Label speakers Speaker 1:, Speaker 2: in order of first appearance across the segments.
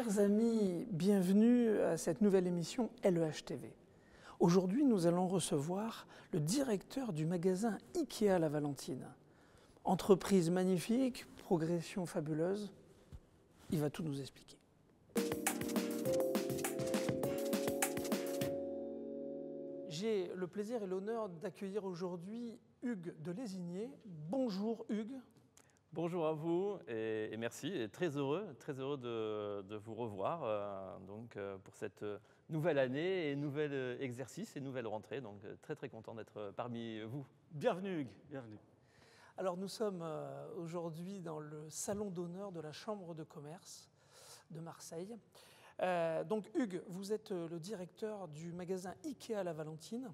Speaker 1: Chers amis, bienvenue à cette nouvelle émission LEH TV. Aujourd'hui, nous allons recevoir le directeur du magasin IKEA La Valentine. Entreprise magnifique, progression fabuleuse, il va tout nous expliquer. J'ai le plaisir et l'honneur d'accueillir aujourd'hui Hugues de Lézigné. Bonjour Hugues.
Speaker 2: Bonjour à vous et merci, et très heureux de vous revoir pour cette nouvelle année et nouvel exercice et nouvelle rentrée. Donc très content d'être parmi vous.
Speaker 3: Bienvenue Hugues, bienvenue.
Speaker 1: Alors nous sommes aujourd'hui dans le salon d'honneur de la Chambre de commerce de Marseille. Donc Hugues, vous êtes le directeur du magasin IKEA La Valentine.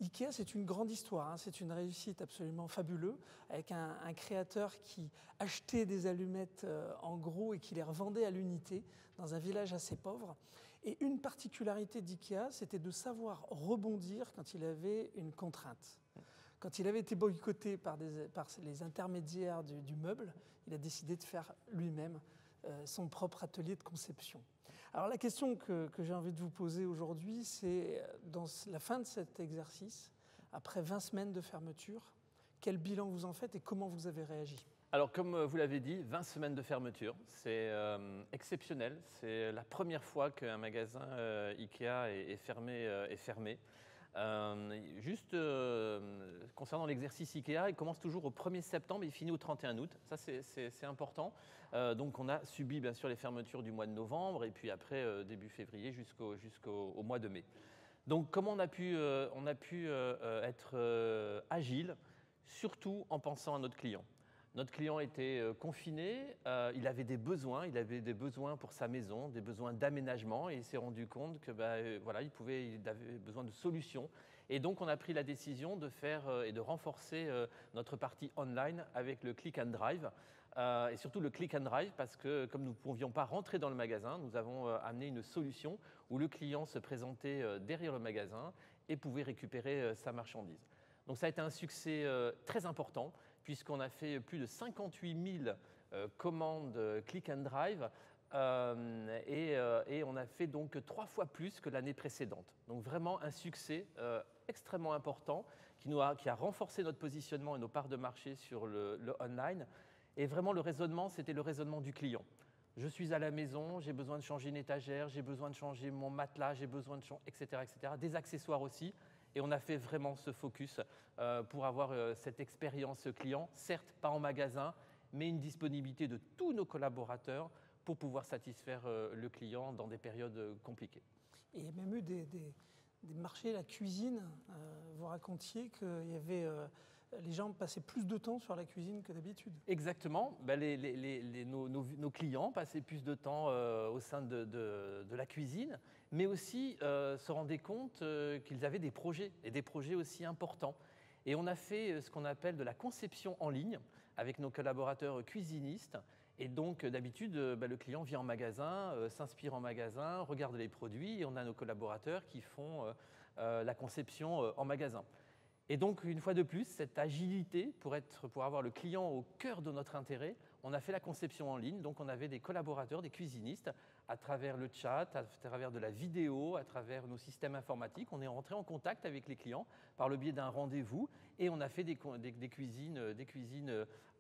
Speaker 1: IKEA, c'est une grande histoire, hein, c'est une réussite absolument fabuleuse, avec un créateur qui achetait des allumettes en gros et qui les revendait à l'unité dans un village assez pauvre. Et une particularité d'IKEA, c'était de savoir rebondir quand il avait une contrainte. Quand il avait été boycotté par les intermédiaires du meuble, il a décidé de faire lui-même son propre atelier de conception. Alors la question que j'ai envie de vous poser aujourd'hui, c'est dans la fin de cet exercice, après 20 semaines de fermeture, quel bilan vous en faites et comment vous avez réagi ?
Speaker 2: Alors comme vous l'avez dit, 20 semaines de fermeture, c'est exceptionnel. C'est la première fois qu'un magasin IKEA est fermé. Concernant l'exercice IKEA, il commence toujours au 1er septembre et il finit au 31 août. Ça, c'est important. Donc, on a subi bien sûr les fermetures du mois de novembre et puis après, début février jusqu'au mois de mai. Donc, comment on a pu être agile, surtout en pensant à notre client. Notre client était confiné, il avait des besoins pour sa maison, des besoins d'aménagement et il s'est rendu compte que il avait besoin de solutions. Et donc on a pris la décision de faire et de renforcer notre partie online avec le Click and Drive. Et surtout le Click and Drive parce que comme nous ne pouvions pas rentrer dans le magasin, nous avons amené une solution où le client se présentait derrière le magasin et pouvait récupérer sa marchandise. Donc ça a été un succès très important puisqu'on a fait plus de 58 000 commandes Click and Drive et on a fait donc 3 fois plus que l'année précédente. Donc vraiment un succès extrêmement important qui a renforcé notre positionnement et nos parts de marché sur le online. Et vraiment le raisonnement, c'était le raisonnement du client. Je suis à la maison, j'ai besoin de changer une étagère, j'ai besoin de changer mon matelas, j'ai besoin de changer, etc., etc. Des accessoires aussi. Et on a fait vraiment ce focus pour avoir cette expérience client, certes pas en magasin, mais une disponibilité de tous nos collaborateurs pour pouvoir satisfaire le client dans des périodes compliquées.
Speaker 1: Et il y a même eu des marchés, la cuisine. Vous racontiez qu'il y avait les gens passaient plus de temps sur la cuisine que d'habitude.
Speaker 2: Exactement. Ben nos clients passaient plus de temps au sein de la cuisine, mais aussi se rendaient compte qu'ils avaient des projets, et des projets aussi importants. Et on a fait ce qu'on appelle de la conception en ligne avec nos collaborateurs cuisinistes. Et donc, d'habitude, le client vient en magasin, s'inspire en magasin, regarde les produits, et on a nos collaborateurs qui font la conception en magasin. Et donc, une fois de plus, cette agilité pour avoir le client au cœur de notre intérêt, on a fait la conception en ligne. Donc, on avait des collaborateurs, des cuisinistes, à travers le chat, à travers de la vidéo, à travers nos systèmes informatiques. On est rentré en contact avec les clients par le biais d'un rendez-vous et on a fait des cuisines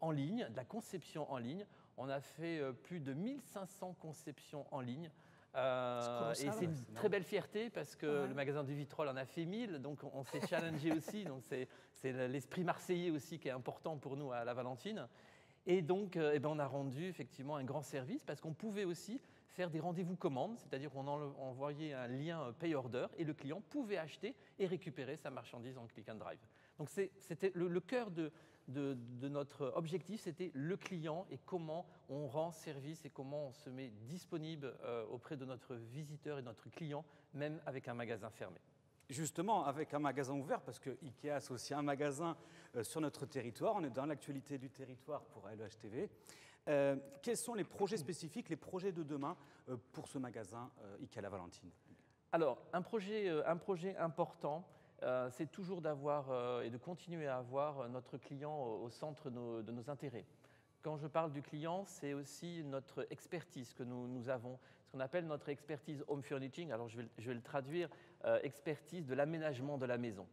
Speaker 2: en ligne, de la conception en ligne. On a fait plus de 1500 conceptions en ligne. Et c'est une très belle fierté parce que le magasin du Vitrolles en a fait 1000, donc on s'est challengé aussi. Donc c'est l'esprit marseillais aussi qui est important pour nous à La Valentine. Et donc on a rendu effectivement un grand service parce qu'on pouvait aussi faire des rendez-vous commandes, c'est-à-dire qu'on envoyait un lien pay order et le client pouvait acheter et récupérer sa marchandise en Click and Drive. Donc c'était le cœur de notre objectif, c'était le client et comment on rend service et comment on se met disponible auprès de notre visiteur et de notre client, même avec un magasin fermé.
Speaker 3: Justement, avec un magasin ouvert, parce que IKEA, c'est aussi un magasin sur notre territoire, on est dans l'actualité du territoire pour LEH TV. Quels sont les projets spécifiques, les projets de demain pour ce magasin IKEA La Valentine ?
Speaker 2: Alors, un projet important, c'est toujours d'avoir et de continuer à avoir notre client au centre de nos intérêts. Quand je parle du client, c'est aussi notre expertise que nous avons. Parce qu'on appelle notre expertise home furnishing. Alors je vais le traduire, expertise de l'aménagement de la maison.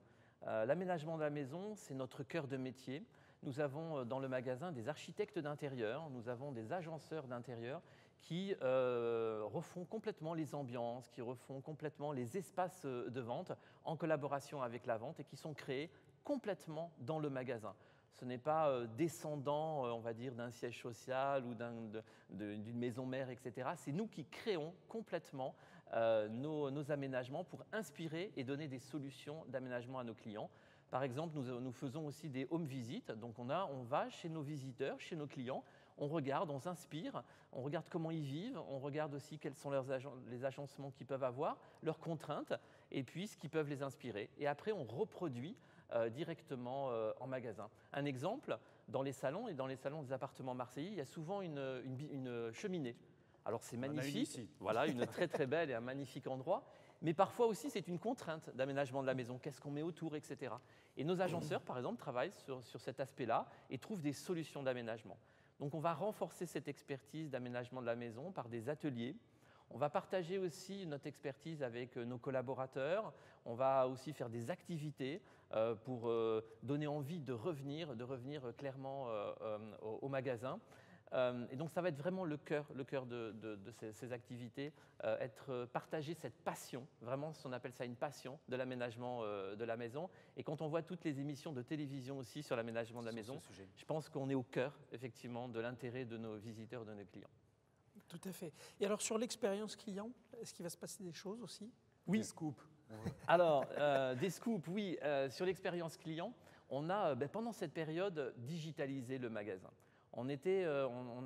Speaker 2: L'aménagement de la maison, c'est notre cœur de métier. Nous avons dans le magasin des architectes d'intérieur, nous avons des agenceurs d'intérieur qui refont complètement les ambiances, qui refont complètement les espaces de vente en collaboration avec la vente et qui sont créés complètement dans le magasin. Ce n'est pas descendant, on va dire, d'un siège social ou d'une maison mère, etc. C'est nous qui créons complètement nos aménagements pour inspirer et donner des solutions d'aménagement à nos clients. Par exemple, nous faisons aussi des home visites. Donc on va chez nos visiteurs, chez nos clients, on regarde, on s'inspire, on regarde comment ils vivent, on regarde aussi quels sont les agencements qu'ils peuvent avoir, leurs contraintes, et puis ce qui peuvent les inspirer. Et après, on reproduit directement en magasin. Un exemple, dans les salons et dans les salons des appartements marseillais, il y a souvent une cheminée. Alors c'est magnifique, voilà, une très très belle et un magnifique endroit, mais parfois aussi c'est une contrainte d'aménagement de la maison, qu'est-ce qu'on met autour, etc. Et nos agenceurs, par exemple, travaillent sur cet aspect-là et trouvent des solutions d'aménagement. Donc on va renforcer cette expertise d'aménagement de la maison par des ateliers. On va partager aussi notre expertise avec nos collaborateurs. On va aussi faire des activités pour donner envie de revenir clairement au magasin. Et donc ça va être vraiment le cœur de ces activités, partager cette passion, vraiment on appelle ça une passion de l'aménagement de la maison. Et quand on voit toutes les émissions de télévision aussi sur l'aménagement de la maison, je pense qu'on est au cœur effectivement de l'intérêt de nos visiteurs, de nos clients.
Speaker 1: Tout à fait. Et alors sur l'expérience client, est-ce qu'il va se passer des choses aussi?
Speaker 2: Oui.
Speaker 3: Des scoops.
Speaker 2: Alors, des scoops, oui. Sur l'expérience client, on a, pendant cette période, digitalisé le magasin. On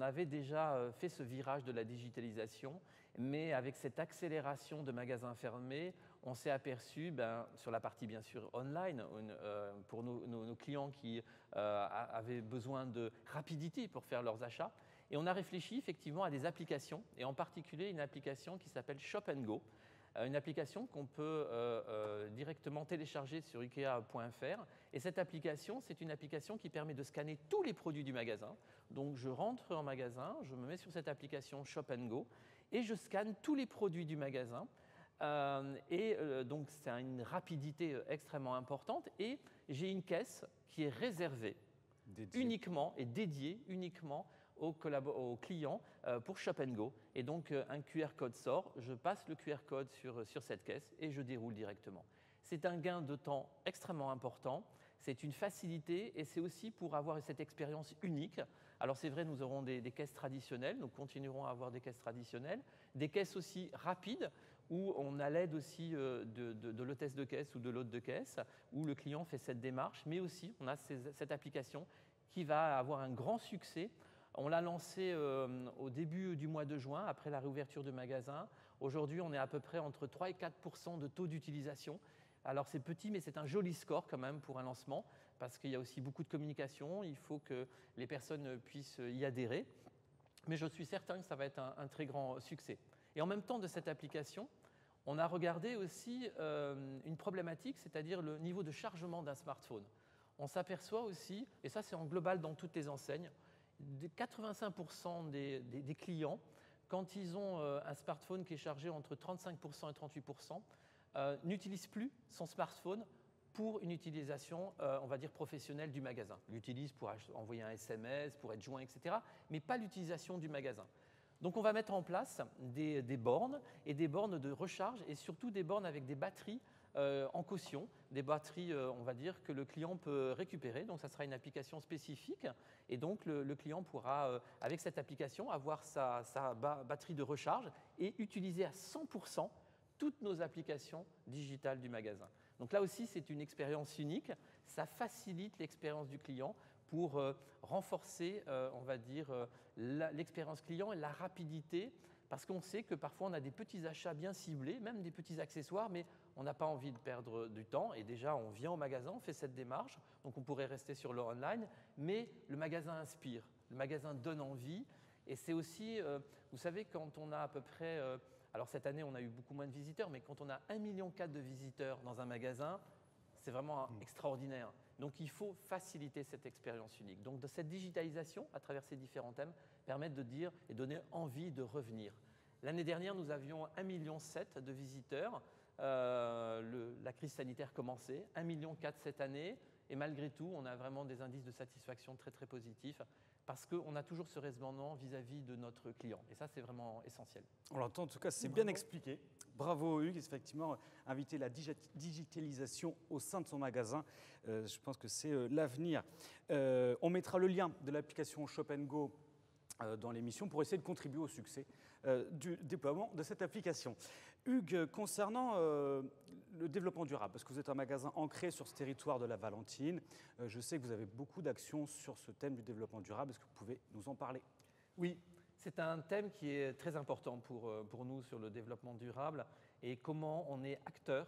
Speaker 2: avait déjà fait ce virage de la digitalisation, mais avec cette accélération de magasins fermés, on s'est aperçu, sur la partie bien sûr online, pour nos clients qui avaient besoin de rapidité pour faire leurs achats. Et on a réfléchi effectivement à des applications, et en particulier une application qui s'appelle Shop & Go, une application qu'on peut directement télécharger sur ikea.fr. Et cette application, c'est une application qui permet de scanner tous les produits du magasin. Donc je rentre en magasin, je me mets sur cette application Shop & Go et je scanne tous les produits du magasin. Donc c'est une rapidité extrêmement importante et j'ai une caisse qui est réservée uniquement et dédiée uniquement aux clients pour Shop & Go. Et donc, un QR code sort, je passe le QR code sur cette caisse et je déroule directement. C'est un gain de temps extrêmement important, c'est une facilité et c'est aussi pour avoir cette expérience unique. Alors, c'est vrai, nous aurons des caisses traditionnelles, nous continuerons à avoir des caisses traditionnelles, des caisses aussi rapides où on a l'aide aussi de l'hôtesse de caisse ou de l'hôte de caisse, où le client fait cette démarche, mais aussi on a cette application qui va avoir un grand succès. On l'a lancé au début du mois de juin, après la réouverture du magasin. Aujourd'hui, on est à peu près entre 3 et 4% de taux d'utilisation. Alors c'est petit, mais c'est un joli score quand même pour un lancement, parce qu'il y a aussi beaucoup de communication, il faut que les personnes puissent y adhérer. Mais je suis certain que ça va être un très grand succès. Et en même temps de cette application, on a regardé aussi une problématique, c'est-à-dire le niveau de chargement d'un smartphone. On s'aperçoit aussi, et ça c'est en global dans toutes les enseignes, 85% des clients, quand ils ont un smartphone qui est chargé entre 35% et 38%, n'utilisent plus son smartphone pour une utilisation, on va dire, professionnelle du magasin. L'utilisent pour envoyer un SMS, pour être joint, etc., mais pas l'utilisation du magasin. Donc on va mettre en place des bornes et des bornes de recharge et surtout des bornes avec des batteries en caution, des batteries, on va dire, que le client peut récupérer. Donc, ça sera une application spécifique. Et donc, le client pourra, avec cette application, avoir sa batterie de recharge et utiliser à 100% toutes nos applications digitales du magasin. Donc là aussi, c'est une expérience unique. Ça facilite l'expérience du client pour renforcer, on va dire, l'expérience client et la rapidité. Parce qu'on sait que parfois, on a des petits achats bien ciblés, même des petits accessoires, mais on n'a pas envie de perdre du temps. Et déjà, on vient au magasin, on fait cette démarche. Donc, on pourrait rester sur le online, mais le magasin inspire, le magasin donne envie. Et c'est aussi, vous savez, quand on a à peu près, alors cette année, on a eu beaucoup moins de visiteurs, mais quand on a 1,4 million de visiteurs dans un magasin, c'est vraiment extraordinaire. Donc, il faut faciliter cette expérience unique. Donc, de cette digitalisation, à travers ces différents thèmes, permettre de dire et donner envie de revenir. L'année dernière, nous avions 1,7 million de visiteurs. La crise sanitaire commençait, 1,4 million cette année. Et malgré tout, on a vraiment des indices de satisfaction très, très positifs parce qu'on a toujours ce raisonnement vis-à-vis de notre client. Et ça, c'est vraiment essentiel.
Speaker 3: On l'entend, en tout cas, c'est bien expliqué. Bravo Hugues, effectivement, inviter la digitalisation au sein de son magasin, je pense que c'est l'avenir. On mettra le lien de l'application Shop & Go dans l'émission pour essayer de contribuer au succès du déploiement de cette application. Hugues, concernant le développement durable, parce que vous êtes un magasin ancré sur ce territoire de la Valentine, je sais que vous avez beaucoup d'actions sur ce thème du développement durable. Est-ce que vous pouvez nous en parler?
Speaker 2: Oui, c'est un thème qui est très important pour nous sur le développement durable et comment on est acteur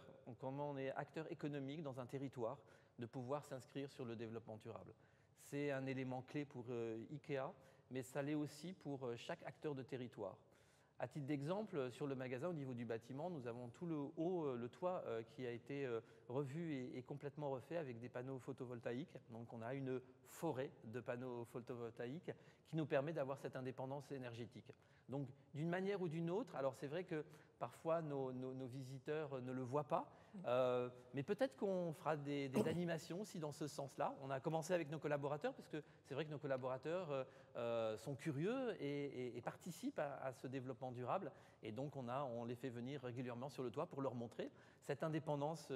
Speaker 2: économique dans un territoire, de pouvoir s'inscrire sur le développement durable. C'est un élément clé pour IKEA, mais ça l'est aussi pour chaque acteur de territoire. À titre d'exemple, sur le magasin, au niveau du bâtiment, nous avons tout le toit qui a été revu et complètement refait avec des panneaux photovoltaïques. Donc on a une forêt de panneaux photovoltaïques qui nous permet d'avoir cette indépendance énergétique. Donc d'une manière ou d'une autre, alors c'est vrai que parfois nos visiteurs ne le voient pas, mais peut-être qu'on fera des animations aussi dans ce sens-là. On a commencé avec nos collaborateurs parce que c'est vrai que nos collaborateurs sont curieux et participent à ce développement durable. Et donc on les fait venir régulièrement sur le toit pour leur montrer cette indépendance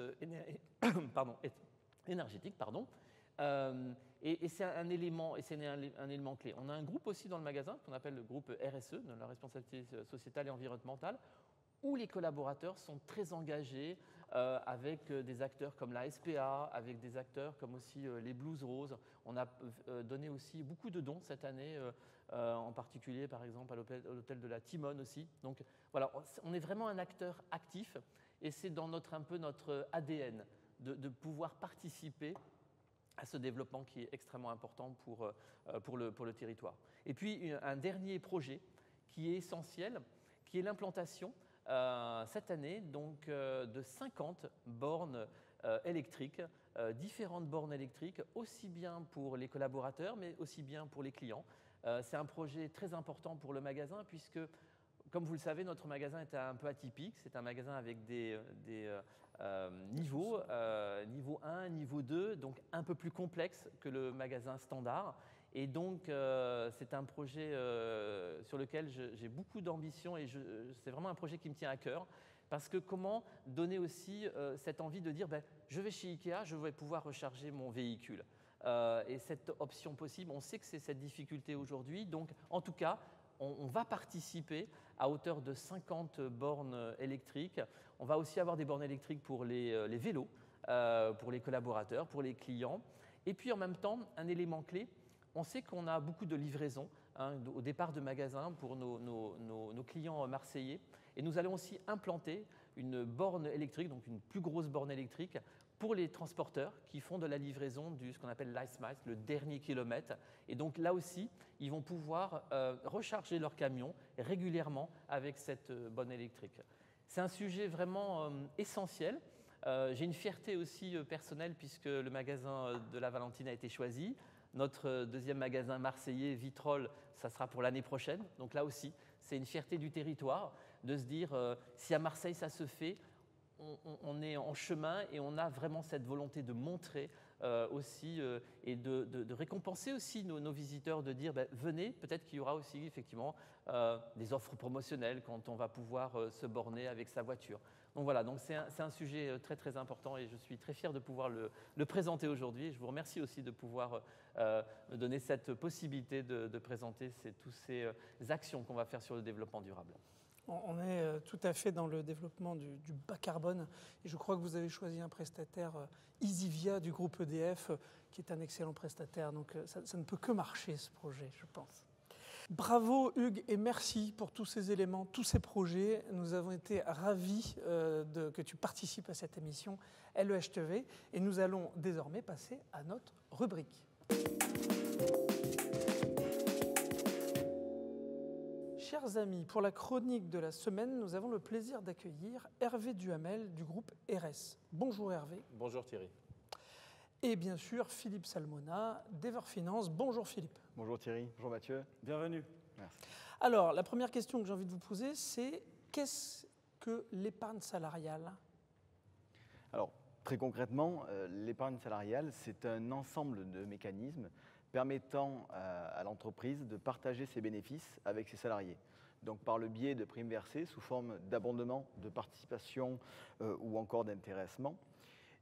Speaker 2: énergétique. Et c'est un élément clé. On a un groupe aussi dans le magasin qu'on appelle le groupe RSE, de la responsabilité sociétale et environnementale, où les collaborateurs sont très engagés avec des acteurs comme la SPA, avec des acteurs comme aussi les Blues Roses. On a donné aussi beaucoup de dons cette année, en particulier par exemple à l'hôtel de la Timone aussi. Donc voilà, on est vraiment un acteur actif et c'est dans un peu notre ADN de pouvoir participer à ce développement qui est extrêmement important pour le territoire. Et puis un dernier projet qui est essentiel, qui est l'implantation cette année donc, de 50 bornes électriques, différentes bornes électriques, aussi bien pour les collaborateurs, mais aussi bien pour les clients. C'est un projet très important pour le magasin puisque, comme vous le savez, notre magasin est un peu atypique. C'est un magasin avec des niveaux, niveau 1, niveau 2, donc un peu plus complexe que le magasin standard. Et donc, c'est un projet sur lequel j'ai beaucoup d'ambition et c'est vraiment un projet qui me tient à cœur. Parce que comment donner aussi cette envie de dire je vais chez IKEA, je vais pouvoir recharger mon véhicule. Et cette option possible, on sait que c'est cette difficulté aujourd'hui. Donc, en tout cas, on va participer à hauteur de 50 bornes électriques. On va aussi avoir des bornes électriques pour les vélos, pour les collaborateurs, pour les clients. Et puis, en même temps, un élément clé, on sait qu'on a beaucoup de livraisons au départ de magasins pour nos clients marseillais. Et nous allons aussi implanter une borne électrique, donc une plus grosse borne électrique, pour les transporteurs qui font de la livraison du ce qu'on appelle last mile, le dernier kilomètre. Et donc là aussi, ils vont pouvoir recharger leur camion régulièrement avec cette borne électrique. C'est un sujet vraiment essentiel. J'ai une fierté aussi personnelle puisque le magasin de la Valentine a été choisi. Notre deuxième magasin marseillais, Vitrolles, ça sera pour l'année prochaine. Donc là aussi, c'est une fierté du territoire de se dire si à Marseille ça se fait, on est en chemin et on a vraiment cette volonté de montrer aussi et de récompenser aussi nos visiteurs, de dire venez, peut-être qu'il y aura aussi effectivement des offres promotionnelles quand on va pouvoir se borner avec sa voiture. Donc voilà, donc c'est un sujet très très important et je suis très fier de pouvoir le présenter aujourd'hui. Je vous remercie aussi de pouvoir me donner cette possibilité de présenter toutes ces actions qu'on va faire sur le développement durable.
Speaker 1: On est tout à fait dans le développement du bas carbone et je crois que vous avez choisi un prestataire, Easivia du groupe EDF, qui est un excellent prestataire. Donc ça ne peut que marcher ce projet, je pense. Bravo Hugues et merci pour tous ces éléments, tous ces projets. Nous avons été ravis que tu participes à cette émission LEH-TV et nous allons désormais passer à notre rubrique. Chers amis, pour la chronique de la semaine, nous avons le plaisir d'accueillir Hervé Duhamel du groupe RS. Bonjour Hervé.
Speaker 4: Bonjour Thierry.
Speaker 1: Et bien sûr Philippe Salmona d'Ever Finance. Bonjour Philippe.
Speaker 4: Bonjour Thierry. Bonjour Mathieu.
Speaker 3: Bienvenue.
Speaker 4: Merci.
Speaker 1: Alors, la première question que j'ai envie de vous poser, c'est qu'est-ce que l'épargne salariale?
Speaker 4: Alors, très concrètement, l'épargne salariale, c'est un ensemble de mécanismes permettant à l'entreprise de partager ses bénéfices avec ses salariés. Donc par le biais de primes versées sous forme d'abondement, de participation ou encore d'intéressement.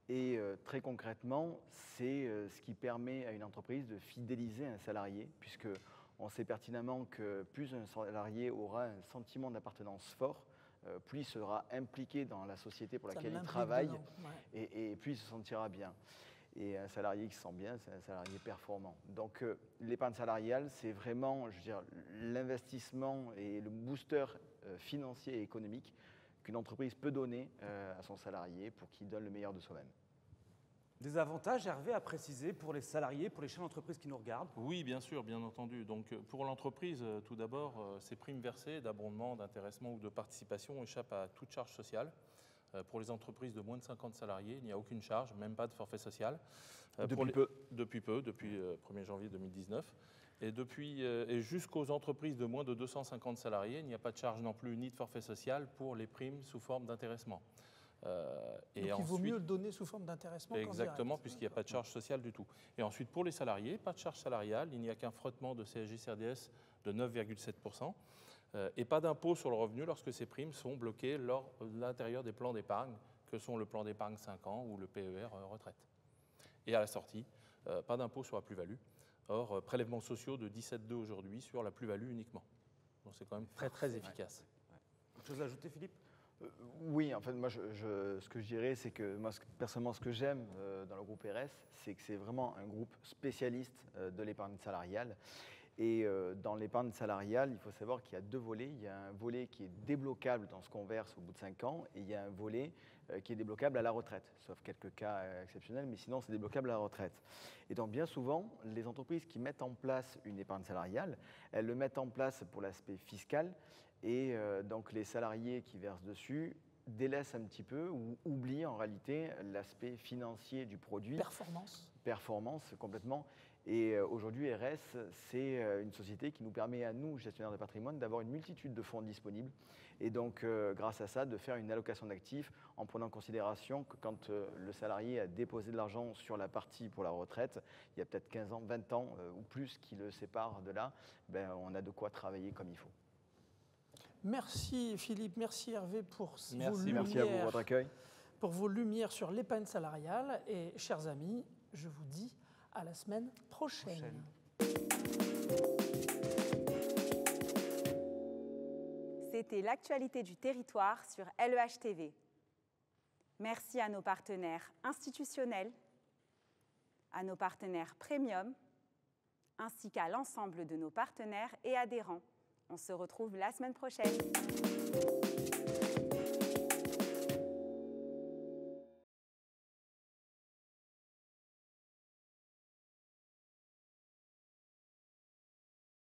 Speaker 4: Et très concrètement, c'est ce qui permet à une entreprise de fidéliser un salarié, puisque on sait pertinemment que plus un salarié aura un sentiment d'appartenance fort, plus il sera impliqué dans la société pour laquelle il travaille, et plus il se sentira bien. Et un salarié qui se sent bien, c'est un salarié performant. Donc l'épargne salariale, c'est vraiment, je veux dire, l'investissement et le booster financier et économique qu'une entreprise peut donner à son salarié pour qu'il donne le meilleur de soi-même.
Speaker 3: Des avantages, Hervé, à préciser pour les salariés, pour les chefs d'entreprise qui nous regardent?
Speaker 5: Oui, bien sûr, bien entendu. Donc, pour l'entreprise, tout d'abord, ces primes versées d'abondement, d'intéressement ou de participation échappent à toute charge sociale. Pour les entreprises de moins de 50 salariés, il n'y a aucune charge, même pas de forfait social. Depuis peu, depuis 1er janvier 2019. Et jusqu'aux entreprises de moins de 250 salariés, il n'y a pas de charge non plus ni de forfait social pour les primes sous forme d'intéressement.
Speaker 1: Donc il vaut mieux le donner sous forme d'intéressement qu'en direct.
Speaker 5: Exactement, puisqu'il n'y a pas de charge sociale du tout. Et ensuite, pour les salariés, pas de charge salariale, il n'y a qu'un frottement de CSG-CRDS de 9,7%. Et pas d'impôt sur le revenu lorsque ces primes sont bloquées lors de l'intérieur des plans d'épargne, que sont le plan d'épargne 5 ans ou le PER retraite. Et à la sortie, pas d'impôt sur la plus-value. Or, prélèvements sociaux de 17,2 aujourd'hui sur la plus-value uniquement. Donc c'est quand même très très efficace.
Speaker 3: Ouais. Quelque chose à ajouter, Philippe?
Speaker 4: Oui, en fait, moi, ce que je dirais, c'est que moi, personnellement, ce que j'aime dans le groupe RS, c'est que c'est vraiment un groupe spécialiste de l'épargne salariale. Et dans l'épargne salariale, il faut savoir qu'il y a deux volets. Il y a un volet qui est débloquable dans ce qu'on verse au bout de 5 ans, et il y a un volet qui est débloquable à la retraite, sauf quelques cas exceptionnels, mais sinon c'est débloquable à la retraite. Et donc bien souvent, les entreprises qui mettent en place une épargne salariale, elles le mettent en place pour l'aspect fiscal, et donc les salariés qui versent dessus délaissent un petit peu ou oublient en réalité l'aspect financier du produit. Performance complètement. Et aujourd'hui, RS, c'est une société qui nous permet à nous, gestionnaires de patrimoine, d'avoir une multitude de fonds disponibles. Et donc, grâce à ça, de faire une allocation d'actifs en prenant en considération que quand le salarié a déposé de l'argent sur la partie pour la retraite, il y a peut-être 15 ans, 20 ans ou plus qui le séparent de là, ben, on a de quoi travailler comme il faut.
Speaker 1: Merci Philippe, merci Hervé pour
Speaker 4: Merci à vous pour votre accueil.
Speaker 1: Pour vos lumières sur l'épargne salariale. Et chers amis, je vous dis à la semaine prochaine.
Speaker 6: C'était l'actualité du territoire sur LEH TV. Merci à nos partenaires institutionnels, à nos partenaires premium, ainsi qu'à l'ensemble de nos partenaires et adhérents. On se retrouve la semaine prochaine.